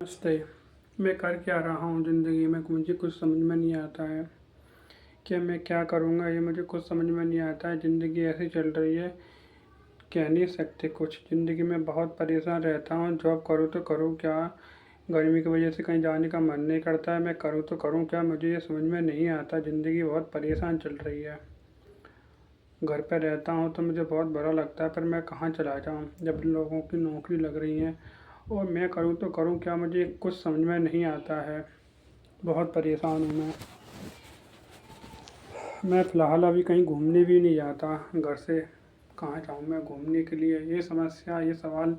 नमस्ते। मैं कर क्या रहा हूँ ज़िंदगी में मुझे कुछ समझ में नहीं आता है कि मैं क्या करूँगा। ये मुझे कुछ समझ में नहीं आता है। ज़िंदगी ऐसी चल रही है, कह नहीं सकते कुछ। ज़िंदगी में बहुत परेशान रहता हूँ। जॉब करूँ तो करूँ क्या? गर्मी की वजह से कहीं जाने का मन नहीं करता है। मैं करूँ तो करूँ क्या? मुझे ये समझ में नहीं आता। ज़िंदगी बहुत परेशान चल रही है। घर पे रहता हूँ तो मुझे बहुत बुरा लगता है, पर मैं कहाँ चला जाऊँ जब लोगों की नौकरी लग रही है और मैं करूँ तो करूँ क्या? मुझे कुछ समझ में नहीं आता है। बहुत परेशान हूँ मैं फ़िलहाल अभी कहीं घूमने भी नहीं जाता घर से। कहाँ जाऊँ मैं घूमने के लिए? ये सवाल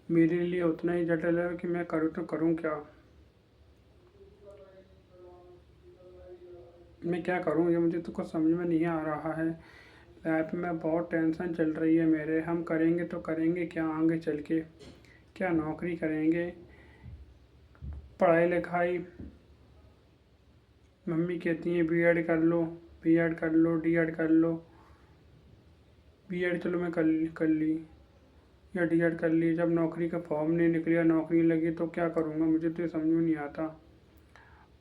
मेरे लिए उतना ही जटिल है कि मैं करूँ तो करूँ क्या? मैं क्या करूँ? ये मुझे तो कुछ समझ में नहीं आ रहा है। लाइफ में बहुत टेंशन चल रही है मेरे। हम करेंगे तो करेंगे क्या आगे चल के? क्या नौकरी करेंगे? पढ़ाई लिखाई, मम्मी कहती हैं बीएड कर लो, बीएड कर लो, डीएड कर लो। बीएड चलो मैं कर ली या डीएड कर ली। जब नौकरी का फॉर्म नहीं निकला, नौकरी लगी तो क्या करूँगा? मुझे तो ये समझ में नहीं आता।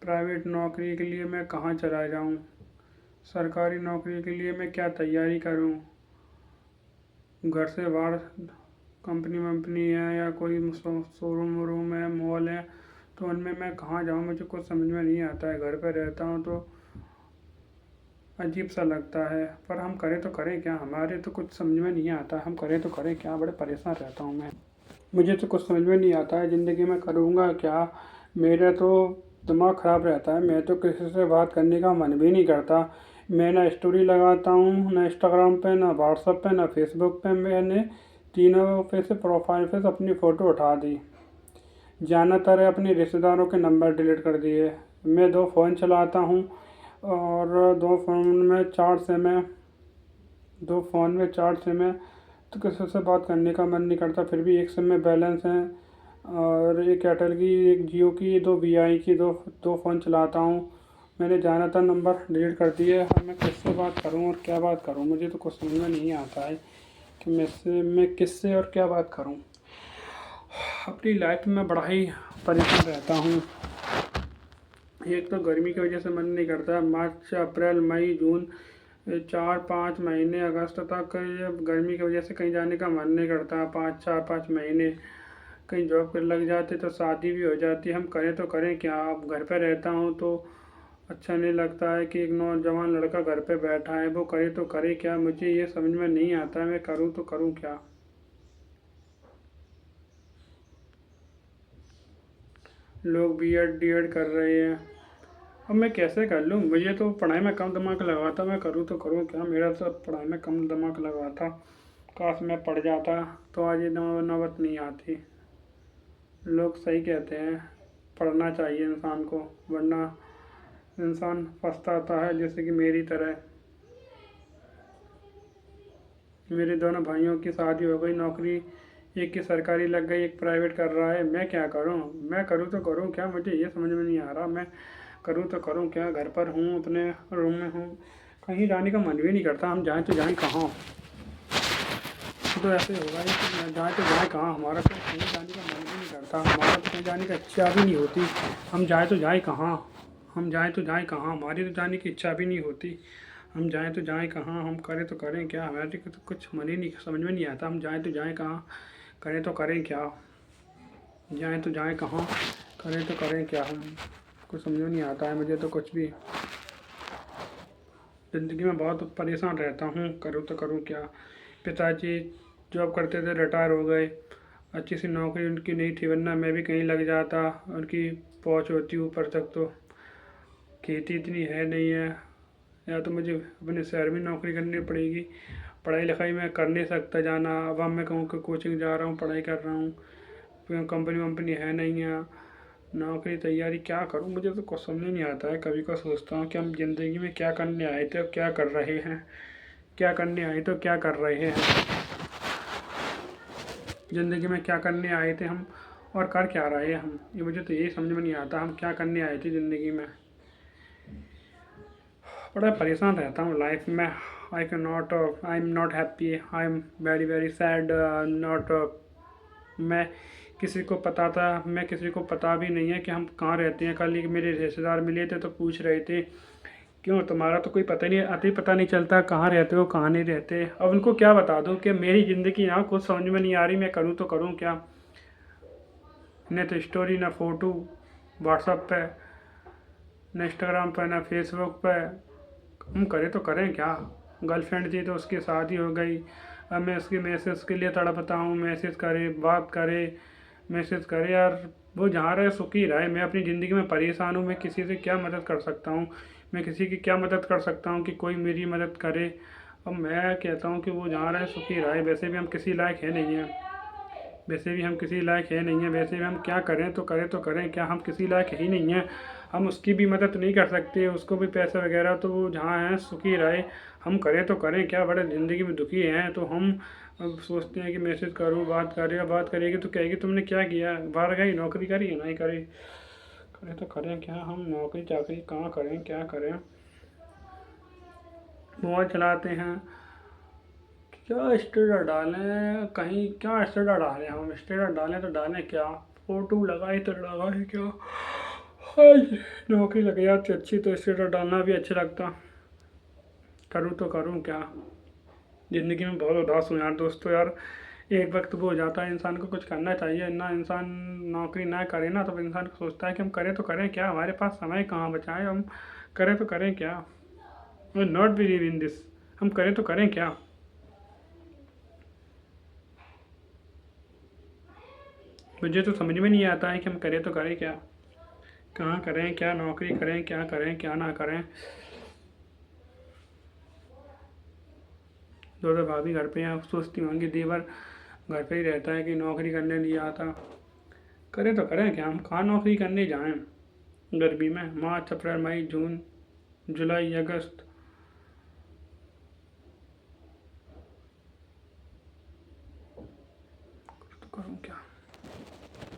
प्राइवेट नौकरी के लिए मैं कहाँ चला जाऊँ? सरकारी नौकरी के लिए मैं क्या तैयारी करूँ? घर से बाहर कंपनी वंपनी है या कोई शोरूम वोरूम है, मॉल है, तो उनमें मैं कहाँ जाऊँ? मुझे कुछ समझ में नहीं आता है। घर पर रहता हूँ तो अजीब सा लगता है, पर हम करें तो करें क्या? हमारे तो कुछ समझ में नहीं आता। हम करें तो करें क्या? बड़े परेशान रहता हूँ मैं। मुझे तो कुछ समझ में नहीं आता है ज़िंदगी में करूँगा क्या? मेरा तो दिमाग ख़राब रहता है। मैं तो किसी से बात करने का मन भी नहीं करता। मैं ना स्टोरी लगाता हूँ, ना इंस्टाग्राम पे, ना व्हाट्सएप पे, ना फेसबुक पे। मैंने तीनों पे से प्रोफाइल पे से अपनी फ़ोटो उठा दी। ज़्यादातर अपने रिश्तेदारों के नंबर डिलीट कर दिए। मैं 2 फ़ोन चलाता हूँ और 2 फ़ोन में 4 सिम है। 2 फ़ोन में 4 सिम है, तो किसी से बात करने का मन नहीं करता। फिर भी एक सिम में बैलेंस है और एक एयरटेल की, एक जियो की, 2 वीआई की, दो फ़ोन चलाता हूँ। मैंने ज़्यादातर नंबर डिलीट कर दिए। अब मैं किससे बात करूँ और क्या बात करूँ? मुझे तो कुछ समझ में नहीं आता है कि मैं किससे और क्या बात करूँ। अपनी लाइफ में बड़ा ही परेशान रहता हूँ। एक तो गर्मी की वजह से मन नहीं करता। मार्च, अप्रैल, मई, जून, 4-5 महीने, अगस्त तक ये गर्मी की वजह से कहीं जाने का मन नहीं करता। 4-5 महीने कहीं जॉब पर लग जाते तो शादी भी हो जाती। हम करें तो करें क्या? अब घर पे रहता हूँ तो अच्छा नहीं लगता है कि एक नौजवान लड़का घर पे बैठा है, वो करे तो करे क्या? मुझे ये समझ में नहीं आता। मैं करूँ तो करूँ क्या? लोग बीएड डीएड कर रहे हैं, अब मैं कैसे कर लूँ? मुझे तो पढ़ाई में कम दिमाग लगा था। मैं करूँ तो करूँ क्या? मेरा तो पढ़ाई में कम दिमाग लगा था। काश मैं पढ़ जाता तो आज ये नौबत नहीं आती। लोग सही कहते हैं, पढ़ना चाहिए इंसान को, वरना इंसान पछताता है, जैसे कि मेरी तरह। मेरे दोनों भाइयों की शादी हो गई, नौकरी एक की सरकारी लग गई, एक प्राइवेट कर रहा है। मैं क्या करूं? मैं करूं तो करूं क्या? मुझे ये समझ में नहीं आ रहा। मैं करूं तो करूं क्या? घर पर हूं, अपने रूम में हूं, कहीं जाने का मन भी नहीं करता। हम जाएं तो जाएं कहाँ? तो ऐसे होगा ही कि जाएं तो जाएं कहाँ? हमारा तो कहीं जाने का मन भी नहीं करता। हमारा तो कहीं जाने की इच्छा भी नहीं होती। हम जाएं तो जाएं कहाँ? हम जाएं तो जाएं कहाँ? हमारी तो जाने की इच्छा भी नहीं होती। हम जाएं तो जाएं कहाँ? हम करें तो करें क्या? हमारे को तो कुछ मन ही नहीं, समझ में नहीं आता। हम जाएं तो जाएं कहाँ? करें तो करें क्या? जाएं तो जाएं कहाँ? करें तो करें क्या? हम कुछ समझ में नहीं आता है मुझे तो कुछ भी। ज़िंदगी में बहुत परेशान रहता हूँ। करूँ तो करूँ क्या? पिताजी जॉब करते थे, रिटायर हो गए। अच्छी सी नौकरी उनकी नहीं थी, वरना मैं भी कहीं लग जाता। उनकी पहुँच होती ऊपर तक। तो खेती इतनी है नहीं है, या तो मुझे अपने शहर में नौकरी करनी पड़ेगी। पढ़ाई लिखाई मैं कर नहीं सकता जाना। अब मैं कहूँ कि कोचिंग जा रहा हूँ, पढ़ाई कर रहा हूँ, कंपनी वंपनी है नहीं है। नौकरी तैयारी क्या करूँ? मुझे तो कुछ समझ नहीं आता है। कभी का सोचता हूँ कि हम ज़िंदगी में क्या करने आए थे और क्या कर रहे हैं। क्या करने आए तो क्या कर रहे हैं? ज़िंदगी में क्या करने आए थे हम और कर क्या रहे हैं हम? ये मुझे तो यही समझ में नहीं आता। हम क्या करने आए थे ज़िंदगी में? बड़ा परेशान रहता हूँ लाइफ में। I am not happy, I am very very sad. Not मैं किसी को पता था, मैं किसी को पता भी नहीं है कि हम कहाँ रहते हैं। कल ही मेरे रिश्तेदार मिले थे तो पूछ रहे थे, क्यों तुम्हारा तो कोई पता नहीं, अति पता नहीं चलता कहाँ रहते हो कहाँ नहीं रहते। अब उनको क्या बता दूँ कि मेरी ज़िंदगी यहाँ कुछ समझ में नहीं आ रही, मैं करूँ तो करूँ क्या। न तो स्टोरी, ना फ़ोटो व्हाट्सअप पे, न इंस्टाग्राम पे, ना फेसबुक पे। हम करें तो करें क्या। गर्लफ्रेंड थी तो उसकी शादी हो गई, अब मैं उसके मैसेज के लिए तड़पता हूँ। मैसेज करे, बात करे, मैसेज करे यार। वो जहाँ रहे सुखी रहे, मैं अपनी ज़िंदगी में परेशान हूँ। मैं किसी से क्या मदद कर सकता हूँ, मैं किसी की क्या मदद कर सकता हूँ कि कोई मेरी मदद करे। अब मैं कहता हूँ कि वो जहाँ रहे सुखी रहे। वैसे भी हम किसी लायक है नहीं हैं, वैसे भी हम किसी लायक है नहीं हैं। वैसे भी हम क्या करें तो करें क्या, हम किसी लायक है ही नहीं हैं। हम उसकी भी मदद नहीं कर सकते, उसको भी पैसे वगैरह, तो वो जहाँ हैं सुखी रहे। हम करें तो करें क्या, बड़े ज़िंदगी में दुखी हैं। तो हम अब सोचते हैं कि मैसेज करूँ, बात करेगा, बात करेगी तो कहेगी तुमने क्या किया, बाहर गई नौकरी करी नहीं करी। करें तो करें क्या, हम नौकरी चाकरी कहाँ करें, क्या करें। मोबाइल चलाते हैं, क्या स्टेटस डालें, कहीं क्या स्टेटस डालें। हम स्टेटस डालें तो डालें क्या, फ़ोटो लगाए तो लगाए क्या। हाय, नौकरी लग जाती अच्छी तो स्टेटस डालना भी अच्छा लगता। करूँ तो करूँ क्या। ज़िंदगी में बहुत उदास हूँ यार दोस्तों यार। एक वक्त वो हो जाता है, इंसान को कुछ करना चाहिए ना। इंसान नौकरी ना करे ना तो इंसान को सोचता है कि हम करें तो करें क्या, हमारे पास समय कहाँ बचा है, हम करें तो करें क्या। आई नॉट बिलीव इन दिस, हम करें तो करें क्या। मुझे तो समझ में नहीं आता है कि हम करें तो करें क्या, कहाँ करें, क्या नौकरी करें क्या ना करें। दो तो भाभी घर पे हैं, सोचती होंगी देवर घर पे ही रहता है कि नौकरी करने नहीं आता। करें तो करें क्या, हम कहाँ नौकरी करने जाएं गर्मी में। मार्च, अप्रैल, मई, जून, जुलाई, अगस्त। तो करूँ क्या।